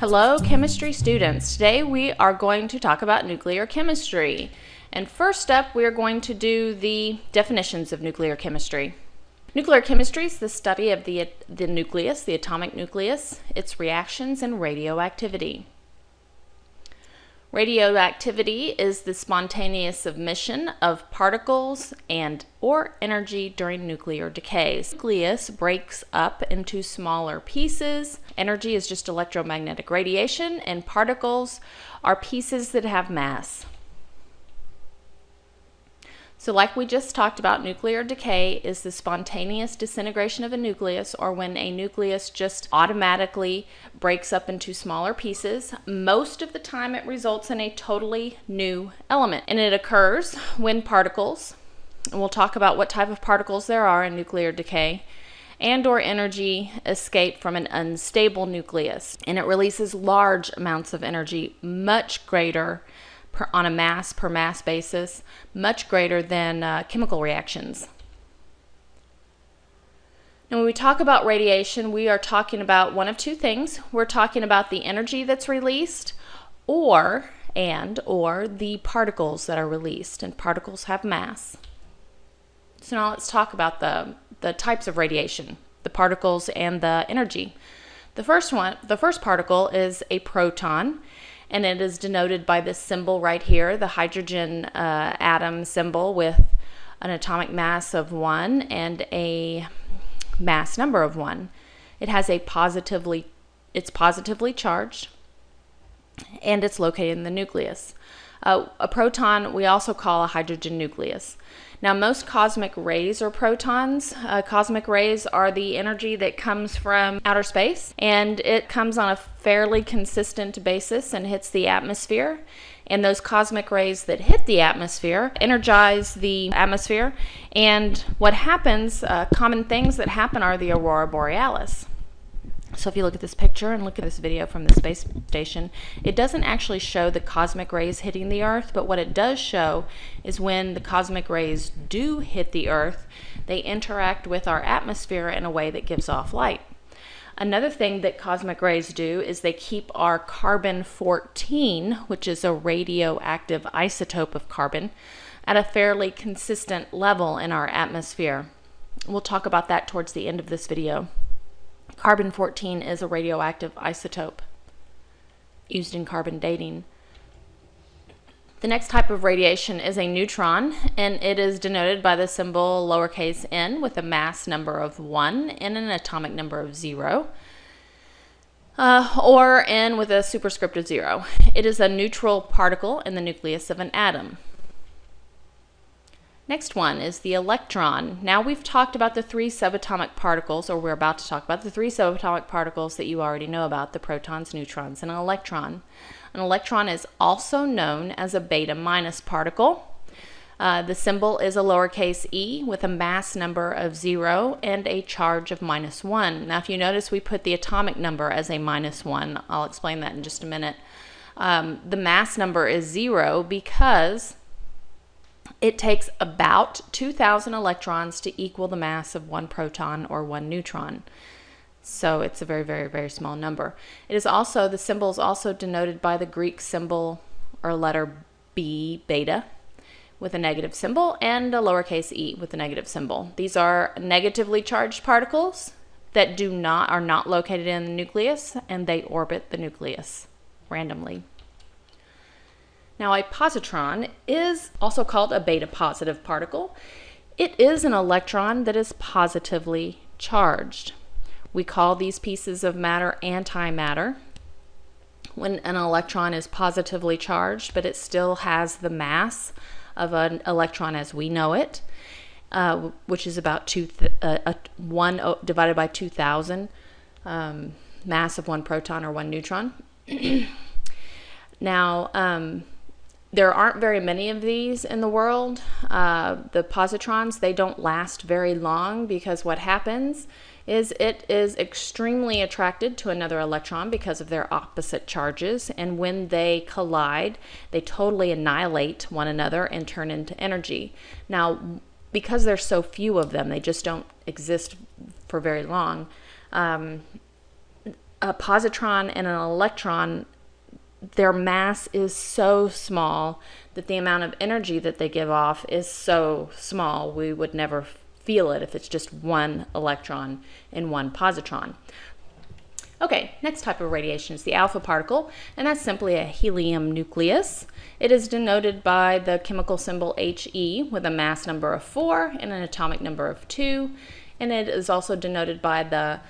Hello, chemistry students. Today we are going to talk about nuclear chemistry. And first up, we are going to do the definitions of nuclear chemistry. Nuclear chemistry is the study of the nucleus, the atomic nucleus, its reactions, and radioactivity. Radioactivity is the spontaneous emission of particles or energy during nuclear decay. The nucleus breaks up into smaller pieces. Energy is just electromagnetic radiation, and particles are pieces that have mass. So like we just talked about, nuclear decay is the spontaneous disintegration of a nucleus, or when a nucleus just automatically breaks up into smaller pieces. Most of the time it results in a totally new element, and it occurs when particles, and we'll talk about what type of particles there are in nuclear decay, and or energy escape from an unstable nucleus, and it releases large amounts of energy, much greater on a mass per mass basis, much greater than chemical reactions. Now when we talk about radiation, we are talking about one of two things. We're talking about the energy that's released or the particles that are released, and particles have mass. So now let's talk about the types of radiation, the particles and the energy. The first particle is a proton, and it is denoted by this symbol right here, the hydrogen atom symbol with an atomic mass of 1 and a mass number of 1. It's positively charged, and it's located in the nucleus. A proton we also call a hydrogen nucleus. Now most cosmic rays are protons. Cosmic rays are the energy that comes from outer space, and it comes on a fairly consistent basis and hits the atmosphere. And those cosmic rays that hit the atmosphere energize the atmosphere, and what happens, common things that happen are the aurora borealis. So if you look at this picture and look at this video from the space station, it doesn't actually show the cosmic rays hitting the Earth, but what it does show is when the cosmic rays do hit the Earth, they interact with our atmosphere in a way that gives off light. Another thing that cosmic rays do is they keep our carbon-14, which is a radioactive isotope of carbon, at a fairly consistent level in our atmosphere. We'll talk about that towards the end of this video. Carbon-14 is a radioactive isotope used in carbon dating. The next type of radiation is a neutron, and it is denoted by the symbol lowercase n with a mass number of 1 and an atomic number of 0, or n with a superscript of 0. It is a neutral particle in the nucleus of an atom. Next one is the electron. Now we've talked about the 3 subatomic particles, or we're about to talk about the 3 subatomic particles that you already know about, the protons, neutrons, and an electron. An electron is also known as a beta minus particle. The symbol is a lowercase e with a mass number of 0 and a charge of -1. Now if you notice, we put the atomic number as a -1. I'll explain that in just a minute. The mass number is 0 because it takes about 2,000 electrons to equal the mass of 1 proton or 1 neutron. So it's a very, very, very small number. It is also, the symbol is also denoted by the Greek symbol or letter B, beta, with a negative symbol, and a lowercase e with a negative symbol. These are negatively charged particles that are not located in the nucleus, and they orbit the nucleus randomly. Now a positron is also called a beta positive particle. It is an electron that is positively charged. We call these pieces of matter antimatter when an electron is positively charged, but it still has the mass of an electron as we know it, which is about 1 divided by 2,000 mass of 1 proton or 1 neutron. Now, there aren't very many of these in the world. The positrons, they don't last very long because what happens is it is extremely attracted to another electron because of their opposite charges, and when they collide, they totally annihilate one another and turn into energy. Now, because there's so few of them, they just don't exist for very long. a positron and an electron, their mass is so small that the amount of energy that they give off is so small we would never feel it if it's just one electron and one positron. Okay, next type of radiation is the alpha particle, and that's simply a helium nucleus. It is denoted by the chemical symbol He with a mass number of 4 and an atomic number of 2, and it is also denoted by the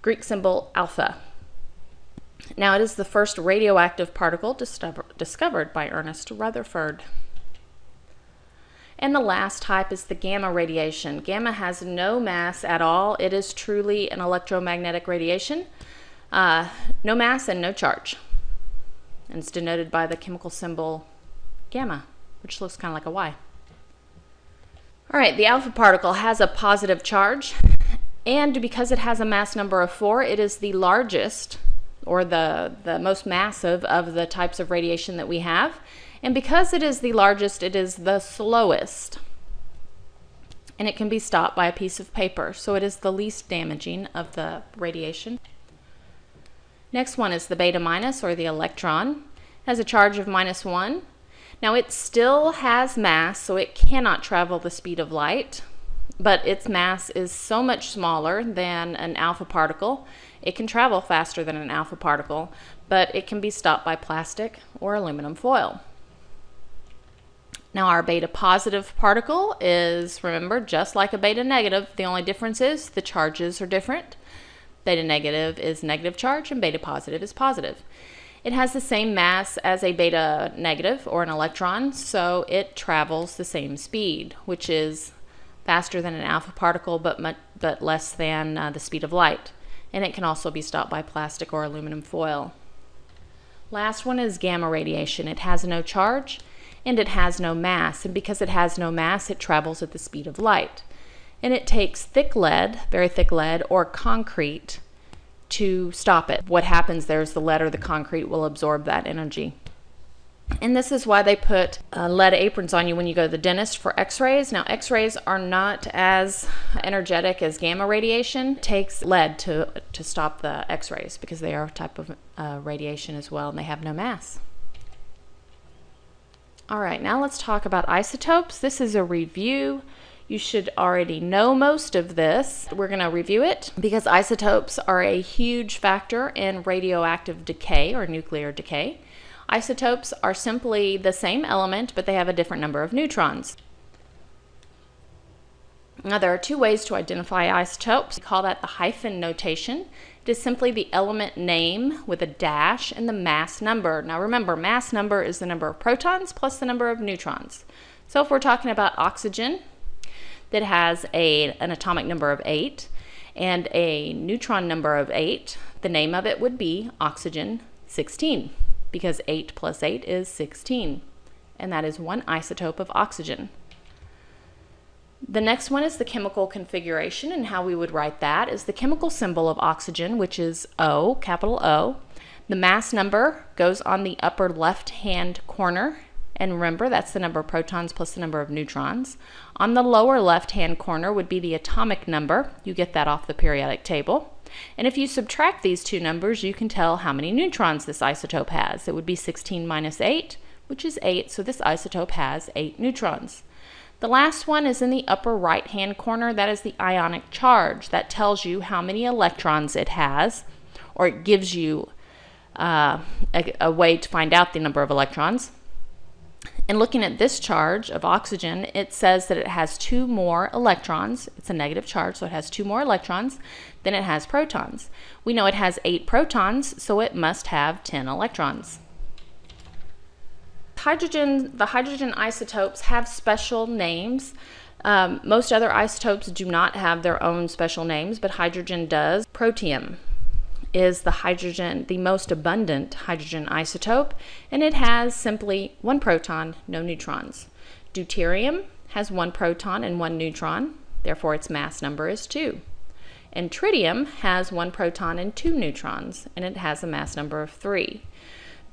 Greek symbol alpha. Now, it is the first radioactive particle discovered by Ernest Rutherford. And the last type is the gamma radiation. Gamma has no mass at all. It is truly an electromagnetic radiation. No mass and no charge. And it's denoted by the chemical symbol gamma, which looks kind of like a Y. All right, the alpha particle has a positive charge, and because it has a mass number of 4, it is the largest, or the most massive of the types of radiation that we have. And because it is the largest, it is the slowest. And it can be stopped by a piece of paper, so it is the least damaging of the radiation. Next one is the beta minus, or the electron. It has a charge of -1. Now, it still has mass, so it cannot travel the speed of light, but its mass is so much smaller than an alpha particle. It can travel faster than an alpha particle, but it can be stopped by plastic or aluminum foil. Now, our beta positive particle is, remember, just like a beta negative. The only difference is the charges are different. Beta negative is negative charge and beta positive is positive. It has the same mass as a beta negative, or an electron, so it travels the same speed, which is faster than an alpha particle, but less than the speed of light. And it can also be stopped by plastic or aluminum foil. Last one is gamma radiation. It has no charge and it has no mass, and because it has no mass, it travels at the speed of light. And it takes thick lead, very thick lead, or concrete to stop it. What happens there is the lead or the concrete will absorb that energy. And this is why they put lead aprons on you when you go to the dentist for x-rays. Now, x-rays are not as energetic as gamma radiation. It takes lead to stop the x-rays because they are a type of radiation as well, and they have no mass. All right, now let's talk about isotopes. This is a review. You should already know most of this. We're going to review it because isotopes are a huge factor in radioactive decay or nuclear decay. Isotopes are simply the same element, but they have a different number of neutrons. Now, there are two ways to identify isotopes. We call that the hyphen notation. It is simply the element name with a dash and the mass number. Now, remember, mass number is the number of protons plus the number of neutrons. So if we're talking about oxygen that has an atomic number of 8 and a neutron number of 8, the name of it would be oxygen 16. Because 8 plus 8 is 16, and that is one isotope of oxygen. The next one is the chemical configuration, and how we would write that is the chemical symbol of oxygen, which is O, capital O. The mass number goes on the upper left-hand corner, and remember, that's the number of protons plus the number of neutrons. On the lower left-hand corner would be the atomic number. You get that off the periodic table. And if you subtract these two numbers, you can tell how many neutrons this isotope has. It would be 16 minus 8, which is 8, so this isotope has 8 neutrons. The last one is in the upper right-hand corner. That is the ionic charge. That tells you how many electrons it has, or it gives you a way to find out the number of electrons. And looking at this charge of oxygen, it says that it has 2 more electrons. It's a negative charge, so it has 2 more electrons than it has protons. We know it has 8 protons, so it must have 10 electrons. The hydrogen isotopes have special names. Most other isotopes do not have their own special names, but hydrogen does. Protium is the most abundant hydrogen isotope, and it has simply 1 proton, no neutrons. Deuterium has 1 proton and 1 neutron, therefore its mass number is 2. And tritium has 1 proton and 2 neutrons, and it has a mass number of 3.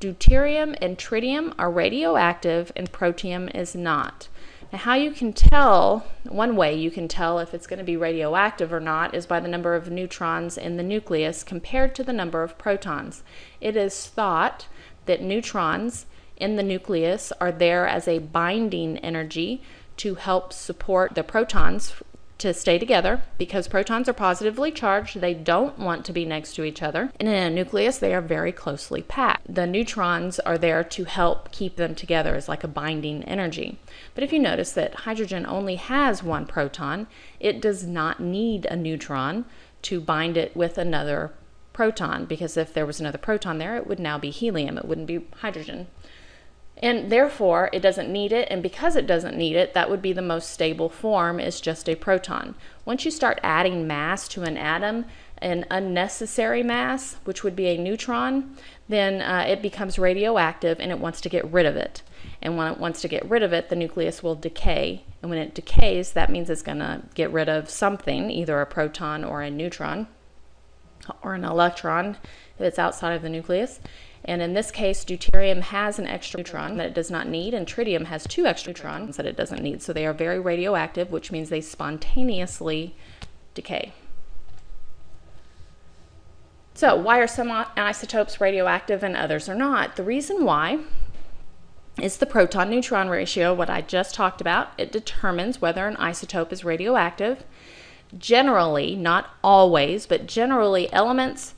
Deuterium and tritium are radioactive, and protium is not. Now, how you can tell, one way you can tell if it's going to be radioactive or not is by the number of neutrons in the nucleus compared to the number of protons. It is thought that neutrons in the nucleus are there as a binding energy to help support the protons to stay together, because protons are positively charged. They don't want to be next to each other. And in a nucleus, they are very closely packed. The neutrons are there to help keep them together as like a binding energy. But if you notice that hydrogen only has one proton, it does not need a neutron to bind it with another proton, because if there was another proton there, it would now be helium. It wouldn't be hydrogen. And therefore, it doesn't need it, and because it doesn't need it, that would be the most stable form, is just a proton. Once you start adding mass to an atom, an unnecessary mass, which would be a neutron, then it becomes radioactive and it wants to get rid of it. And when it wants to get rid of it, the nucleus will decay. And when it decays, that means it's going to get rid of something, either a proton or a neutron, or an electron if it's outside of the nucleus. And in this case, deuterium has an extra neutron that it does not need, and tritium has 2 extra neutrons that it doesn't need. So they are very radioactive, which means they spontaneously decay. So why are some isotopes radioactive and others are not? The reason why is the proton-neutron ratio, what I just talked about. It determines whether an isotope is radioactive. Generally, not always, but generally, elements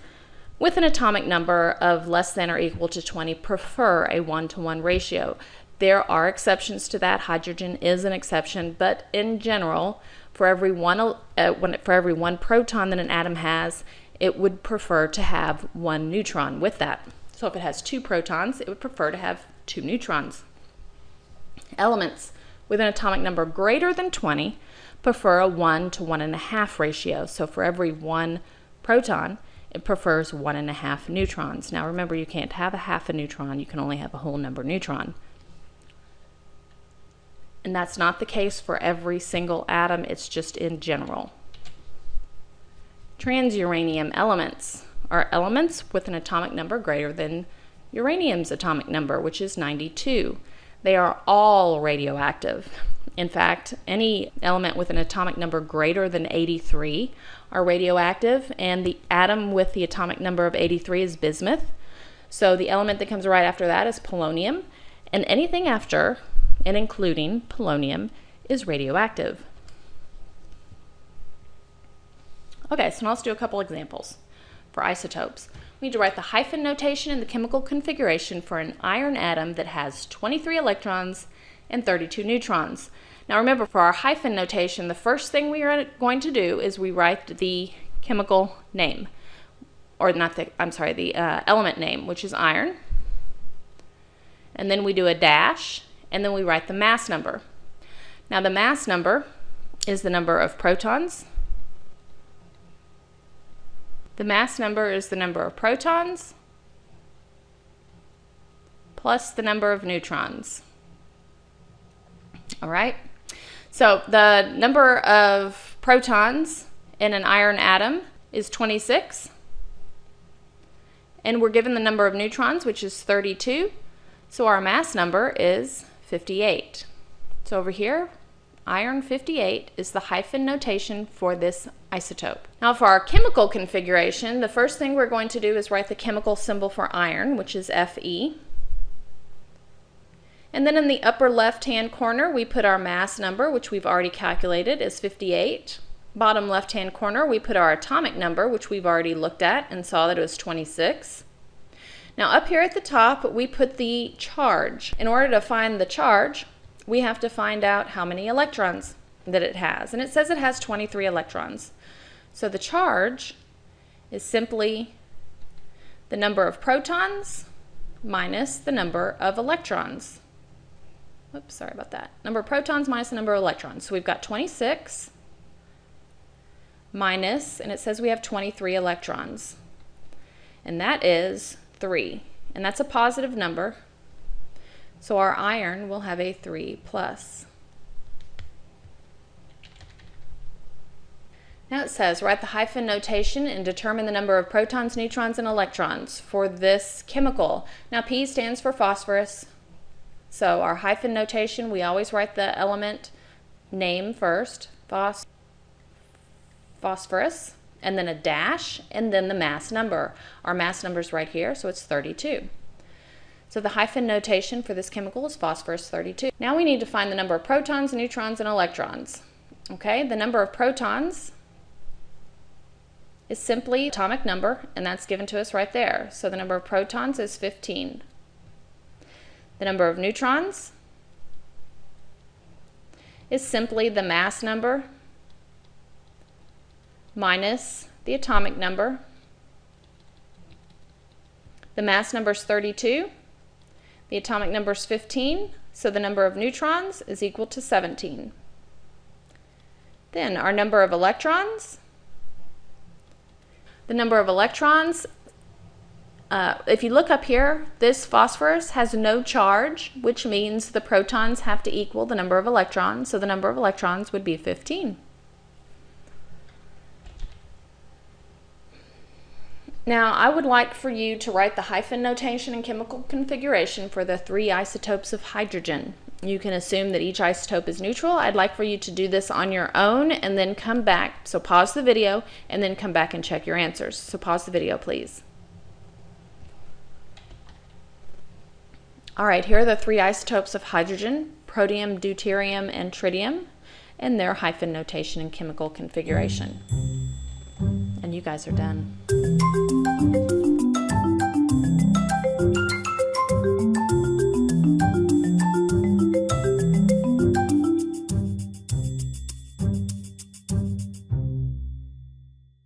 with an atomic number of less than or equal to 20 prefer a 1-to-1 ratio. There are exceptions to that. Hydrogen is an exception, but in general, for every one proton that an atom has, it would prefer to have 1 neutron with that. So if it has 2 protons, it would prefer to have 2 neutrons. Elements with an atomic number greater than 20 prefer a 1 to 1.5 ratio. So for every 1 proton, it prefers 1.5 neutrons. Now remember, you can't have a half a neutron, you can only have a whole number neutron. And that's not the case for every single atom, it's just in general. Transuranium elements are elements with an atomic number greater than uranium's atomic number, which is 92. They are all radioactive. In fact, any element with an atomic number greater than 83 are radioactive, and the atom with the atomic number of 83 is bismuth. So the element that comes right after that is polonium, and anything after and including polonium is radioactive. Okay, so now let's do a couple examples for isotopes. We need to write the hyphen notation in the chemical configuration for an iron atom that has 23 electrons and 32 neutrons. Now remember, for our hyphen notation, the first thing we are going to do is we write the chemical name, or not the, the element name, which is iron. And then we do a dash, and then we write the mass number. Now the mass number is the number of protons. The mass number is the number of protons plus the number of neutrons. All right? So the number of protons in an iron atom is 26. And we're given the number of neutrons, which is 32. So our mass number is 58. So over here, iron 58 is the hyphen notation for this isotope. Now for our chemical configuration, the first thing we're going to do is write the chemical symbol for iron, which is Fe. And then in the upper left-hand corner, we put our mass number, which we've already calculated is 58. Bottom left-hand corner, we put our atomic number, which we've already looked at and saw that it was 26. Now up here at the top, we put the charge. In order to find the charge, we have to find out how many electrons that it has. And it says it has 23 electrons. So the charge is simply the number of protons minus the number of electrons. Oops, sorry about that. Number of protons minus the number of electrons. So we've got 26 minus, and it says we have 23 electrons. And that is 3. And that's a positive number. So our iron will have a 3 plus. Now it says, write the hyphen notation and determine the number of protons, neutrons, and electrons for this chemical. Now P stands for phosphorus, So our hyphen notation, we always write the element name first, phosphorus, and then a dash, and then the mass number. Our mass number is right here, so it's 32. So the hyphen notation for this chemical is phosphorus 32. Now we need to find the number of protons, neutrons, and electrons. Okay, the number of protons is simply atomic number, and that's given to us right there. So the number of protons is 15. The number of neutrons is simply the mass number minus the atomic number. The mass number is 32. The atomic number is 15, so the number of neutrons is equal to 17. Then our number of electrons. The number of electrons, if you look up here, this phosphorus has no charge, which means the protons have to equal the number of electrons, so the number of electrons would be 15. Now, I would like for you to write the hyphen notation and chemical configuration for the 3 isotopes of hydrogen. You can assume that each isotope is neutral. I'd like for you to do this on your own and then come back. So pause the video and then come back and check your answers. So pause the video, please. All right, here are the 3 isotopes of hydrogen, protium, deuterium, and tritium, and their hyphen notation and chemical configuration. And you guys are done.